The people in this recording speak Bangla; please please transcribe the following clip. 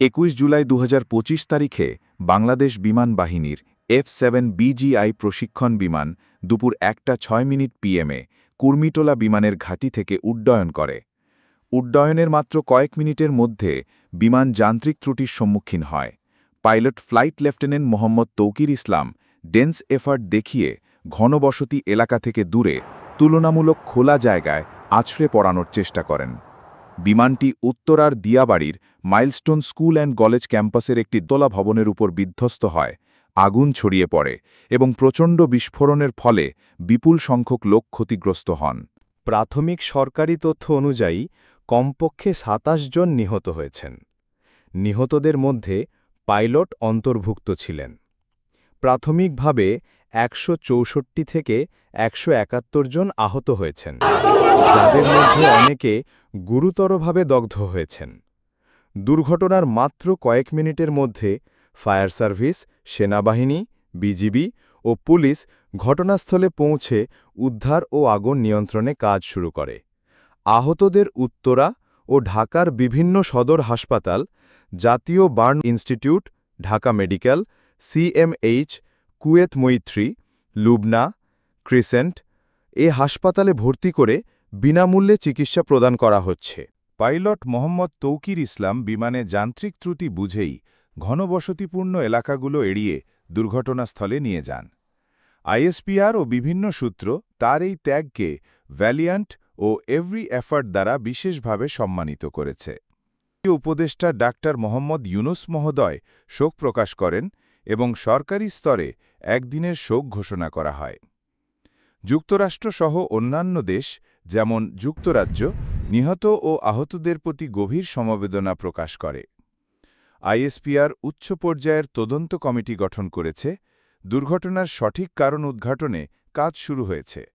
21 জুলাই 2025 তারিখে বাংলাদেশ বিমান বাহিনীর F-7 BGI প্রশিক্ষণ বিমান দুপুর 1:06 PM-এ কুর্মিটোলা বিমানের ঘাঁটি থেকে উড্ডয়ন করে। উড্ডয়নের মাত্র কয়েক মিনিটের মধ্যে বিমান যান্ত্রিক ত্রুটির সম্মুখীন হয়। Pilot flight lieutenant Mohammad Tauqir Islam dense effort দেখিয়ে ঘনবসতি এলাকা থেকে দূরে তুলনামূলক খোলা জায়গায় আছড়ে পড়ানোর চেষ্টা করেন। বিমানটি উত্তরার দিয়াবাড়ির মাইলস্টোন স্কুল অ্যান্ড কলেজ ক্যাম্পাসের একটি দোলা ভবনের উপর বিধ্বস্ত হয়, আগুন ছড়িয়ে পড়ে এবং প্রচণ্ড বিস্ফোরণের ফলে বিপুল সংখ্যক লোক ক্ষতিগ্রস্ত হন। প্রাথমিক সরকারি তথ্য অনুযায়ী কমপক্ষে ২৭ জন নিহত হয়েছেন। নিহতদের মধ্যে পাইলট অন্তর্ভুক্ত ছিলেন। প্রাথমিকভাবে ১৬৪ থেকে ১৭১ জন আহত হয়েছেন, যাদের মধ্যে অনেকে গুরুতরভাবে দগ্ধ হয়েছেন। দুর্ঘটনার মাত্র কয়েক মিনিটের মধ্যে ফায়ার সার্ভিস, সেনাবাহিনী, বিজিবি ও পুলিশ ঘটনাস্থলে পৌঁছে উদ্ধার ও আগুন নিয়ন্ত্রণে কাজ শুরু করে। আহতদের উত্তরা ও ঢাকার বিভিন্ন সদর হাসপাতাল, জাতীয় burn institute, Dhaka medical, CMH, Kuwait মৈত্রী, লুবনা, ক্রিসেন্ট এ হাসপাতালে ভর্তি করে বিনামূল্যে চিকিৎসা প্রদান করা হচ্ছে। পাইলট মোহাম্মদ তৌকির ইসলাম বিমানে যান্ত্রিক ত্রুটি বুঝেই ঘনবসতিপূর্ণ এলাকাগুলো এড়িয়ে দুর্ঘটনাস্থলে নিয়ে যান। আইএসপিআর ও বিভিন্ন সূত্র তার এই ত্যাগকে ভ্যালিয়ান্ট ও এভরি এফার্ট দ্বারা বিশেষভাবে সম্মানিত করেছে। উপদেষ্টা ডাক্তার মোহাম্মদ ইউনুস মহোদয় শোক প্রকাশ করেন এবং সরকারি স্তরে একদিনের শোক ঘোষণা করা হয়। যুক্তরাষ্ট্রসহ অন্যান্য দেশ যেমন যুক্তরাজ্য নিহত ও আহতদের প্রতি গভীর সমবেদনা প্রকাশ করে। আইএসপিআর উচ্চ পর্যায়ের তদন্ত কমিটি গঠন করেছে। দুর্ঘটনার সঠিক কারণ উদ্ঘাটনে কাজ শুরু হয়েছে।